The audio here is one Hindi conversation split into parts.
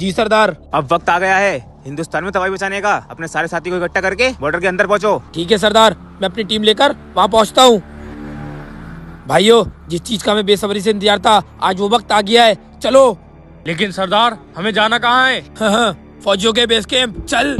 जी सरदार। अब वक्त आ गया है हिंदुस्तान में तबाही बचाने का। अपने सारे साथी को इकट्ठा करके बॉर्डर के अंदर पहुंचो। ठीक है सरदार, मैं अपनी टीम लेकर वहाँ पहुँचता हूँ। भाइयों, जिस चीज का हमें बेसब्री से इंतजार था, आज वो वक्त आ गया है। चलो। लेकिन सरदार, हमें जाना कहाँ है? हाँ, फौजियों के बेस कैंप, चल।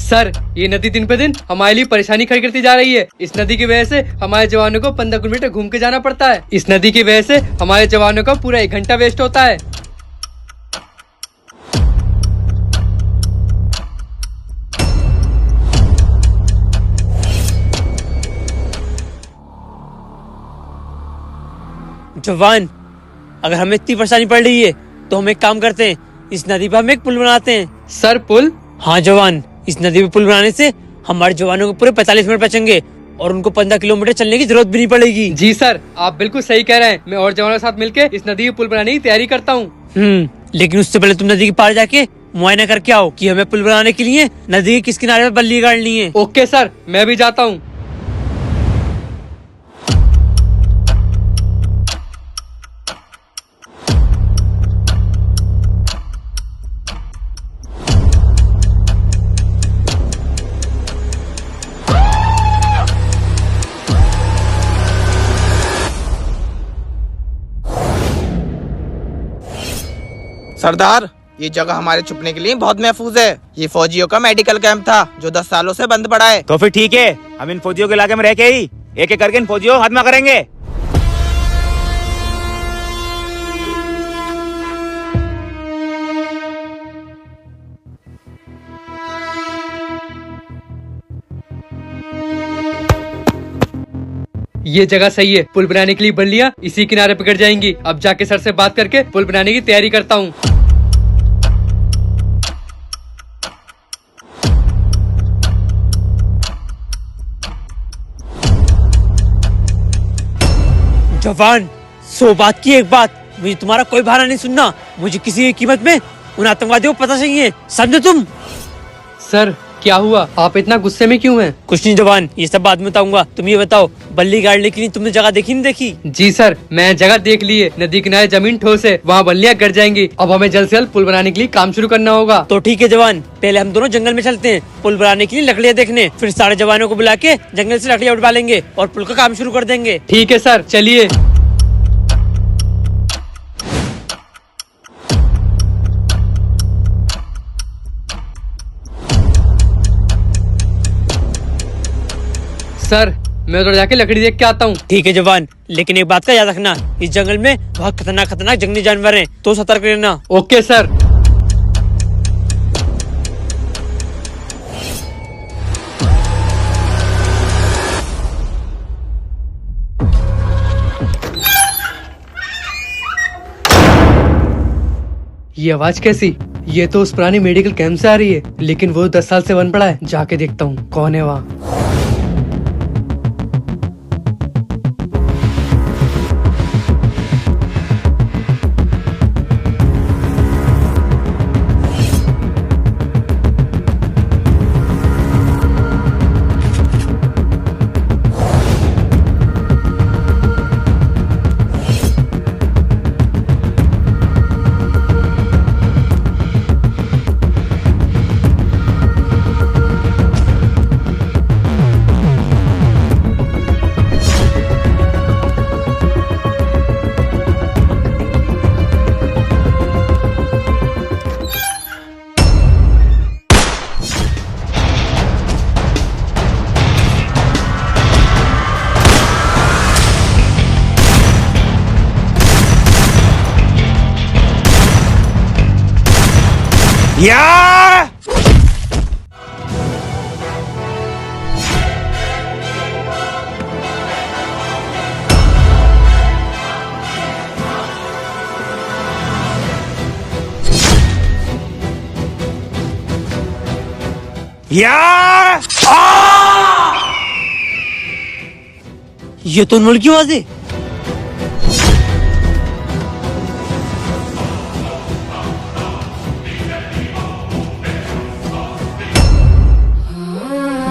सर, ये नदी दिन पे दिन हमारे लिए परेशानी खड़ी करती जा रही है। इस नदी की वजह से हमारे जवानों को 15 किलोमीटर घूम के जाना पड़ता है। इस नदी की वजह से हमारे जवानों का पूरा 1 घंटा वेस्ट होता है। जवान, अगर हमें इतनी परेशानी पड़ रही है तो हम एक काम करते हैं, इस नदी पर हम एक पुल बनाते हैं। सर, पुल? हाँ जवान, इस नदी पे पुल बनाने से हमारे जवानों को पूरे 45 मिनट बचेंगे और उनको 15 किलोमीटर चलने की जरूरत भी नहीं पड़ेगी। जी सर, आप बिल्कुल सही कह रहे हैं। मैं और जवानों के साथ मिलकर इस नदी के पुल बनाने की तैयारी करता हूँ। लेकिन उससे पहले तुम नदी के पार जाके मुआयना करके आओ कि हमें पुल बनाने के लिए नदी के किस किनारे पर बल्ली गाड़नी है। ओके सर, मैं भी जाता हूँ। सरदार, ये जगह हमारे छुपने के लिए बहुत महफूज है। ये फौजियों का मेडिकल कैंप था जो 10 सालों से बंद पड़ा है। तो फिर ठीक है, हम इन फौजियों के इलाके में रह के ही एक एक करके इन फौजियों को खात्मा करेंगे। ये जगह सही है। पुल बनाने के लिए बल्लियाँ इसी किनारे पकड़ जाएंगी। अब जाके सर से बात करके पुल बनाने की तैयारी करता हूँ। जवान, 100 बात की एक बात, मुझे तुम्हारा कोई बहाना नहीं सुनना। मुझे किसी की कीमत में उन आतंकवादियों को पता चाहिए, समझे तुम? सर, क्या हुआ? आप इतना गुस्से में क्यों हैं? कुछ नहीं जवान, ये सब बाद में बताऊंगा। तुम ये बताओ, बल्ली गाड़ने के लिए तुमने जगह देखी नहीं देखी? जी सर, मैं जगह देख ली है। नदी किनारे जमीन ठोस है, वहाँ बल्लियाँ गड़ जाएंगी। अब हमें जल्द से जल्द पुल बनाने के लिए काम शुरू करना होगा। तो ठीक है जवान, पहले हम दोनों जंगल में चलते हैं पुल बनाने के लिए लकड़ियाँ देखने, फिर सारे जवानों को बुला के जंगल से लकड़ियाँ उठवा लेंगे और पुल का काम शुरू कर देंगे। ठीक है सर, चलिए। सर, मैं उधर जाके लकड़ी देख के आता हूँ। ठीक है जवान, लेकिन एक बात का याद रखना, इस जंगल में बहुत खतरनाक जंगली जानवर हैं, तो सतर्क रहना। Okay sir. ये आवाज कैसी? ये तो उस पुरानी मेडिकल कैंप से आ रही है, लेकिन वो 10 साल से बंद पड़ा है। जाके देखता हूँ कौन है वहाँ। या ये तो उन्मोल की आवाज है।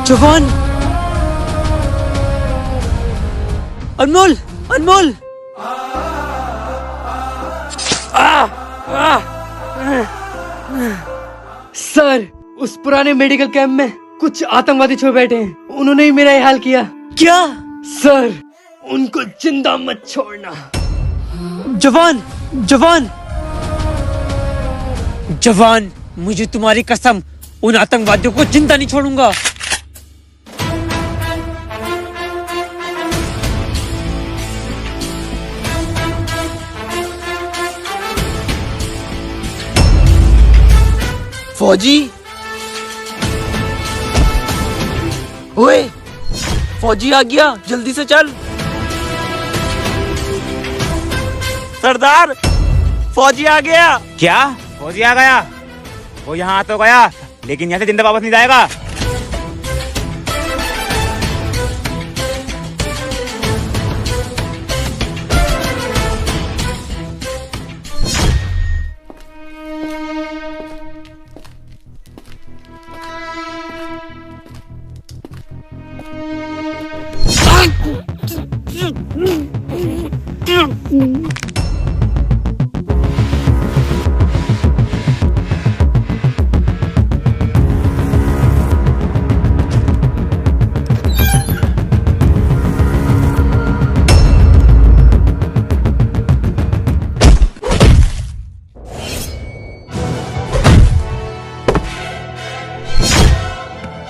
जवान, अनमोल, अनमोल। सर, उस पुराने मेडिकल कैंप में कुछ आतंकवादी छुपे बैठे हैं। उन्होंने ही मेरा ये हाल किया। क्या? सर, उनको जिंदा मत छोड़ना। जवान, जवान, जवान, मुझे तुम्हारी कसम, उन आतंकवादियों को जिंदा नहीं छोड़ूंगा। फौजी, ओए, फौजी आ गया, जल्दी से चल। सरदार, फौजी आ गया। क्या? फौजी आ गया? वो यहाँ आ तो गया, लेकिन यहाँ से जिंदा वापस नहीं जाएगा।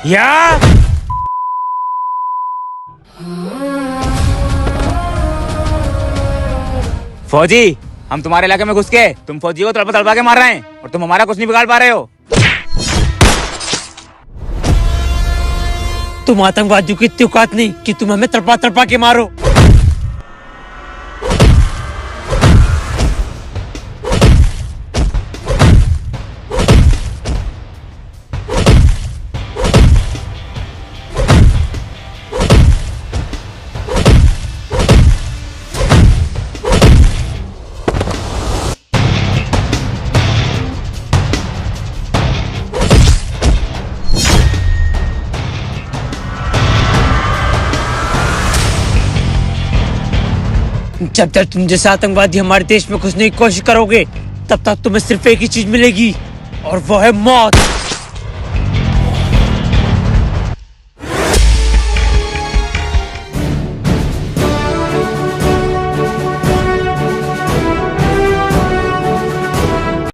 या फौजी, हम तुम्हारे इलाके में घुस के तुम फौजी को तड़पा तड़पा के मार रहे हैं और तुम हमारा कुछ नहीं बिगाड़ पा रहे हो। तुम आतंकवादियों की इतनी औकात नहीं कि तुम हमें तड़पा तड़पा के मारो। जब तक तुम जैसे आतंकवादी हमारे देश में घुसने की कोशिश करोगे, तब तक तुम्हें सिर्फ एक ही चीज मिलेगी, और वो है मौत।